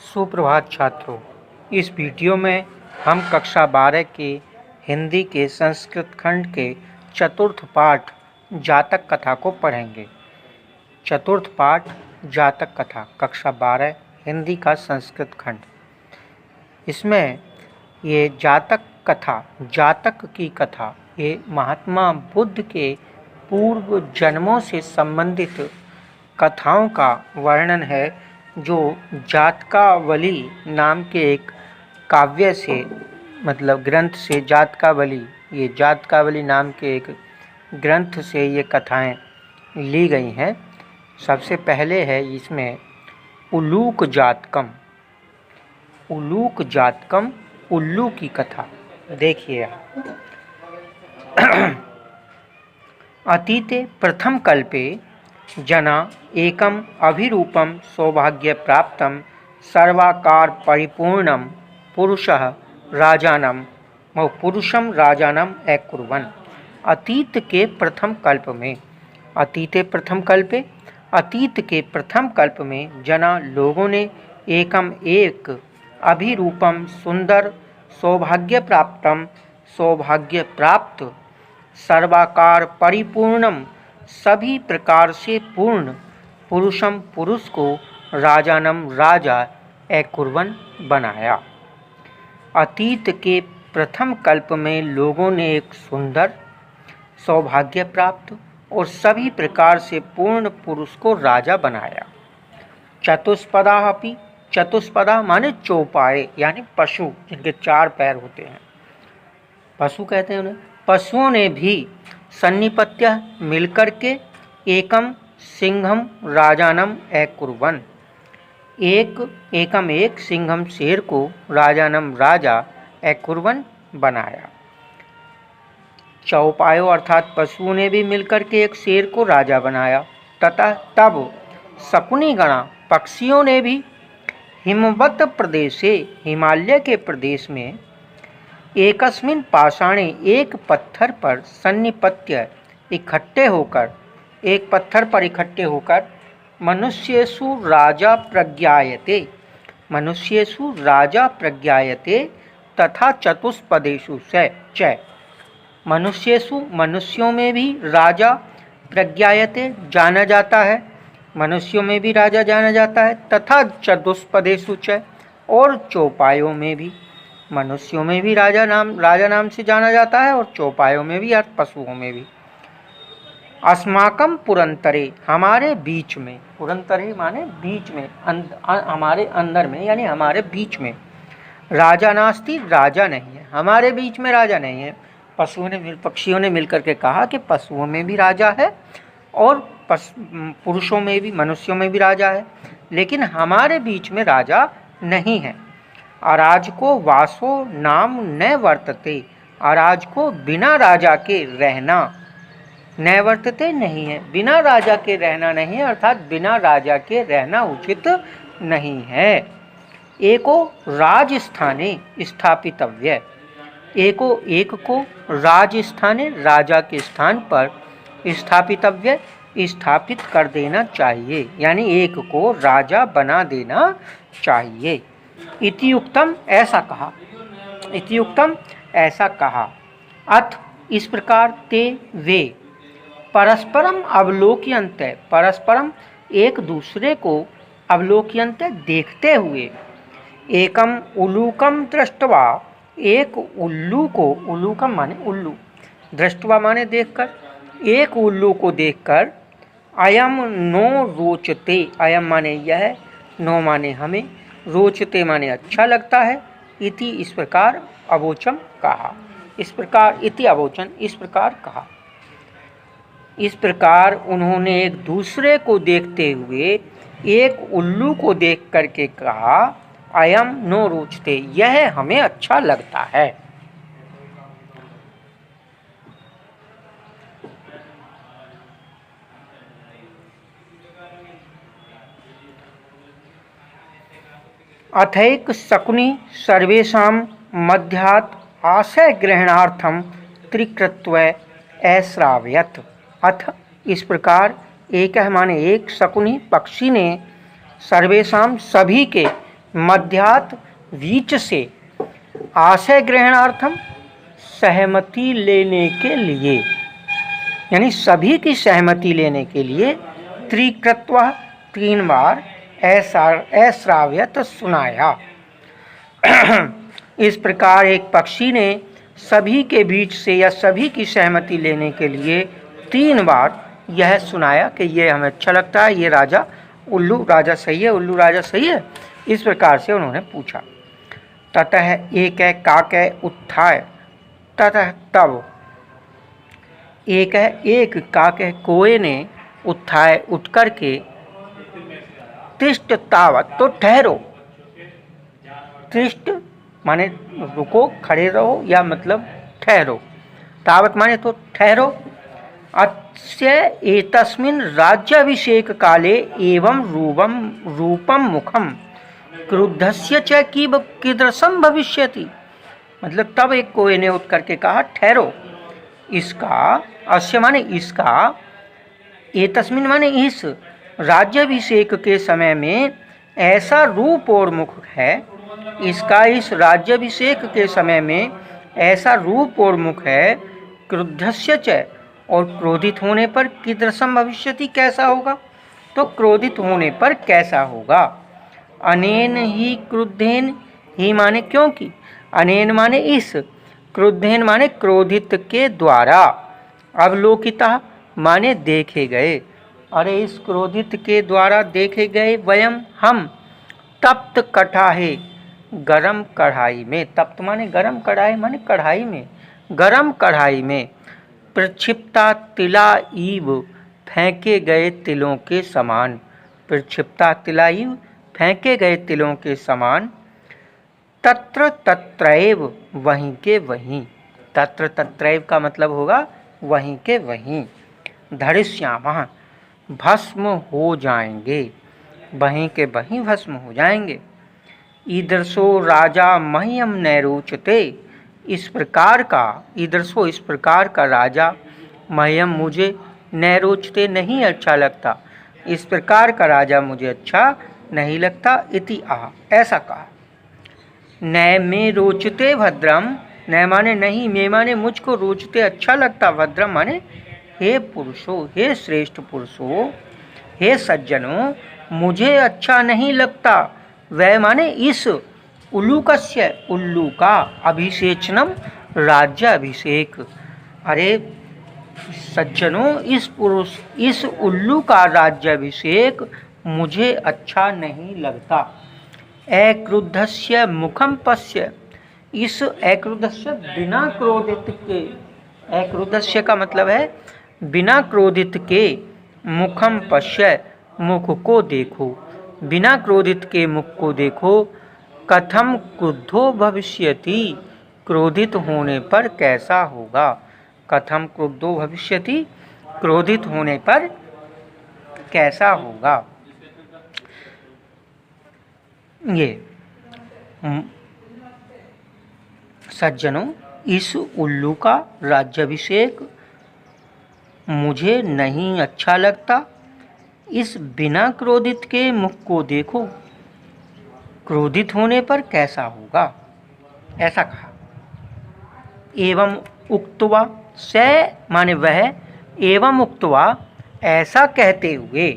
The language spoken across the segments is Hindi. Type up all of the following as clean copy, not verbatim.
सुप्रभात छात्रों। इस वीडियो में हम कक्षा 12 के हिंदी के संस्कृत खंड के चतुर्थ पाठ जातक कथा को पढ़ेंगे। चतुर्थ पाठ जातक कथा, कक्षा 12 हिंदी का संस्कृत खंड। इसमें ये जातक कथा, जातक की कथा, ये महात्मा बुद्ध के पूर्व जन्मों से संबंधित कथाओं का वर्णन है, जो जातकावली नाम के एक काव्य से, मतलब ग्रंथ से, जातकावली नाम के एक ग्रंथ से ये कथाएं ली गई हैं। सबसे पहले है इसमें उल्लूक जातकम, उल्लू की कथा। देखिए, अतीते प्रथम कल्पे जना एकम अभिरूपम सौभाग्य प्राप्तम सर्वाकार परिपूर्णम पुरुषम राजानम अकुर्वन्। अतीत के प्रथम कल्प में जना लोगों ने एकम एक अभिरूपम सुंदर सौभाग्य प्राप्त सर्वाकार परिपूर्णम सभी प्रकार से पूर्ण पुरुष को राजा अकुर्वन् बनाया। अतीत के प्रथम कल्प में लोगों ने एक सुंदर सौभाग्य प्राप्त और सभी प्रकार से पूर्ण पुरुष को राजा बनाया। चतुष्पदा माने चौपाए, यानी पशु जिनके 4 पैर होते हैं, पशु कहते हैं उन्हें। पशुओं ने भी सन्निपत्य मिलकर के एकम सिंहम राजानम अकुर्वन्, एक सिंहम शेर को राजानम राजा अकुर्वन् बनाया। चौपायों अर्थात पशुओं ने भी मिलकर के एक शेर को राजा बनाया। तब शकुनी गणा पक्षियों ने भी हिमवत प्रदेशे, हिमालय के प्रदेश में, एकस्मिन् पाषाणे एक पत्थर पर सन्निपत्य इकट्ठे होकर मनुष्येषु राजा प्रज्ञायते तथा चतुष्पदेषु च। मनुष्यों में भी राजा प्रज्ञायते जाना जाता है, मनुष्यों में भी राजा जाना जाता है, तथा चतुष्पदेषु च, और चौपायों में भी, मनुष्यों में भी राजा नाम से जाना जाता है, और चौपायों में भी, पशुओं में भी। अस्माकं पुरंतरे, हमारे बीच में, पुरंतरे माने बीच में, हमारे अंदर में, यानी हमारे बीच में, राजा नास्ति, राजा नहीं है, हमारे बीच में राजा नहीं है। पक्षियों ने मिलकर के कहा कि पशुओं में भी राजा है और पुरुषों में भी, मनुष्यों में भी राजा है, लेकिन हमारे बीच में राजा नहीं है। अराजको वासो नाम न वर्तते, अराज को बिना राजा के रहना, न वर्तते नहीं है, बिना राजा के रहना नहीं है, अर्थात बिना राजा के रहना उचित नहीं है। एको राजस्थाने स्थापितव्य, एक को राजस्थाने, राजा के स्थान पर, स्थापितव्य स्थापित कर देना चाहिए, यानी एक को राजा बना देना चाहिए। इतियुक्तम ऐसा कहा। अथ इस प्रकार ते वे परस्परम अवलोक्यन्ते, परस्परम एक दूसरे को अवलोक्यन्ते देखते हुए, एकम उलूकम दृष्ट्वा, एक उल्लू को, उलूकम माने उल्लू, दृष्ट्वा माने देखकर, एक उल्लू को देखकर, अयम नो रोचते, अयम माने यह, नो माने हमें, रोचते माने अच्छा लगता है, इति इस प्रकार अवोचम कहा, इस प्रकार, इति अवोचन इस प्रकार कहा। इस प्रकार उन्होंने एक दूसरे को देखते हुए एक उल्लू को देख करके कहा, अयम नो रोचते, यह हमें अच्छा लगता है। अथैक शकुनी सर्वेषां मध्यात् आशय ग्रहणार्थम त्रिकृत्व ऐश्रावयत्। अथ इस प्रकार एक माने एक, शकुनी पक्षी ने, सर्वेषां सभी के, मध्यात बीच से आशय ग्रहणार्थम सहमति लेने के लिए, यानी सभी की सहमति लेने के लिए त्रिकृत्वा 3 बार अश्राव्यत सुनाया। इस प्रकार एक पक्षी ने सभी के बीच से या सभी की सहमति लेने के लिए 3 बार यह सुनाया कि ये हमें अच्छा लगता है, ये राजा उल्लू राजा सही है, उल्लू राजा सही है। इस प्रकार से उन्होंने पूछा। ततः एक है काकय उत्थाय, ततः तब एक काकय कोए ने उत्थाय उठ कर के तिष्ठ तावत, तो ठहरो, तिष्ठ माने रुको, खड़े रहो, या मतलब ठहरो, तावत माने तो ठहरो। अस्य एतस्मिन् राज्याभिषेक काले एवं रूपम मुखम क्रुद्धस्य च कीदृशं भविष्यति। मतलब तब एक कोई ने उठ करके कहा ठहरो, इसका, अस्य माने इसका, एतस्मिन् माने इस राज्याभिषेक के समय में ऐसा रूप और मुख है, इसका इस राज्याभिषेक के समय में ऐसा रूप और मुख है, क्रुद्धस्य च, और क्रोधित होने पर कीदृशं भविष्यति, कैसा होगा, तो क्रोधित होने पर कैसा होगा। अनेन ही क्रुद्धेन, ही माने क्योंकि, अनेन माने इस, क्रुद्धेन माने क्रोधित के द्वारा, अवलोकिता माने देखे गए, अरे इस क्रोधित के द्वारा देखे गए, वयम हम, तप्त कटाहे गरम कढ़ाई में, तप्त माने गरम, कढ़ाई माने कढ़ाई में, गरम कढ़ाई में प्रक्षिप्ता तिला ईव, फेंके गए तिलों के समान, प्रक्षिप्ता तिला ईव, फेंके गए तिलों के समान, तत्र तत्रैव, वहीं के वहीं, तत्र तत्रैव का मतलब होगा वहीं के वहीं, धरिष्यामः, भस्म हो जाएंगे, वहीं के वहीं भस्म हो जाएंगे। ईदृशो राजा मह्यम नैरोचते, इस प्रकार का, ईदृशो इस प्रकार का राजा, मह्यम मुझे, नैरोचते नहीं अच्छा लगता, इस प्रकार का राजा मुझे अच्छा नहीं लगता, इति आह, ऐसा कहा। नै में रोचते भद्रम, नै माने नहीं, मे माने मुझको, रोचते अच्छा लगता, भद्रम माने हे पुरुषों, हे श्रेष्ठ पुरुषों, हे सज्जनों, मुझे अच्छा नहीं लगता, वह माने इस, उल्लूकस्य, उल्लू का, अभिषेचनम राज्य अभिषेक, अरे सज्जनों, इस पुरुष, इस उल्लू का राज्याभिषेक मुझे अच्छा नहीं लगता। अक्रुद्धस्य मुखम पश्य, इस अक्रुद्धस्य बिना क्रोधित के, अक्रुद्धस्य का मतलब है बिना क्रोधित के, मुखम पश्य, मुख को देखो, बिना क्रोधित के मुख को देखो, कथम क्रुद्धो भविष्यति, क्रोधित होने पर कैसा होगा, कथम क्रुद्धो भविष्यति, क्रोधित होने पर कैसा होगा। ये सज्जनों, इस उल्लू का राज्याभिषेक मुझे नहीं अच्छा लगता, इस बिना क्रोधित के मुख को देखो, क्रोधित होने पर कैसा होगा, ऐसा कहा। एवं उक्त्वा, से माने वह, एवं उक्त्वा ऐसा कहते हुए,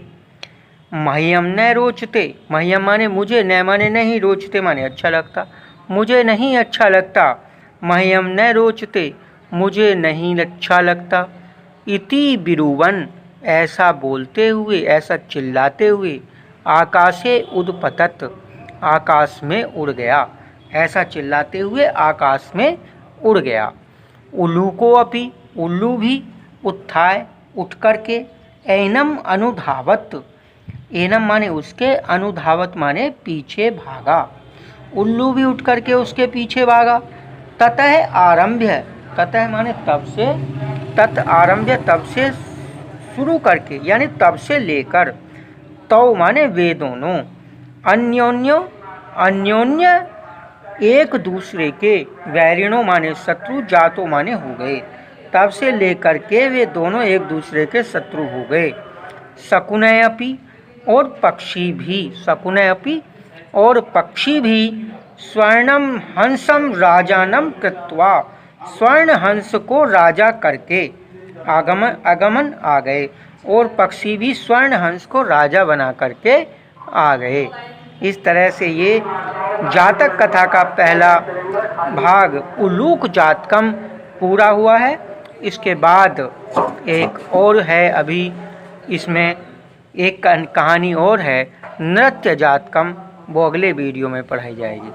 मह्यम न रोचते, मह्यम माने मुझे, न माने नहीं, रोचते माने अच्छा लगता, मुझे नहीं अच्छा लगता, मह्यम न रोचते, मुझे नहीं अच्छा लगता, इति बिरुवन, ऐसा बोलते हुए, ऐसा चिल्लाते हुए, आकाशे उदपतत, आकाश में उड़ गया, ऐसा चिल्लाते हुए आकाश में उड़ गया। उल्लू को अपि, उल्लू भी, उत्थाय उठ करके, एनम अनुधावत, एनम माने उसके, अनुधावत माने पीछे भागा, उल्लू भी उठ करके उसके पीछे भागा। ततः आरंभ्य, ततः माने तब से, तत् आरंभ्य तब से शुरू करके, यानी तब से लेकर, तौ माने वे दोनों, अन्योन्यो, अन्योन्य एक दूसरे के, वैरिणों माने शत्रु, जातो माने हो गए, तब से लेकर के वे दोनों एक दूसरे के शत्रु हो गए। शकुनय अपि, और पक्षी भी, शकुनय अपि और पक्षी भी स्वर्णम हंसम राजानम कृत्वा, स्वर्ण हंस को राजा करके आगमन आ गए, और पक्षी भी स्वर्ण हंस को राजा बना करके आ गए। इस तरह से ये जातक कथा का पहला भाग उलूक जातकम पूरा हुआ है। इसके बाद एक और है, अभी इसमें एक कहानी और है नृत्य जातकम, वो अगले वीडियो में पढ़ाई जाएगी।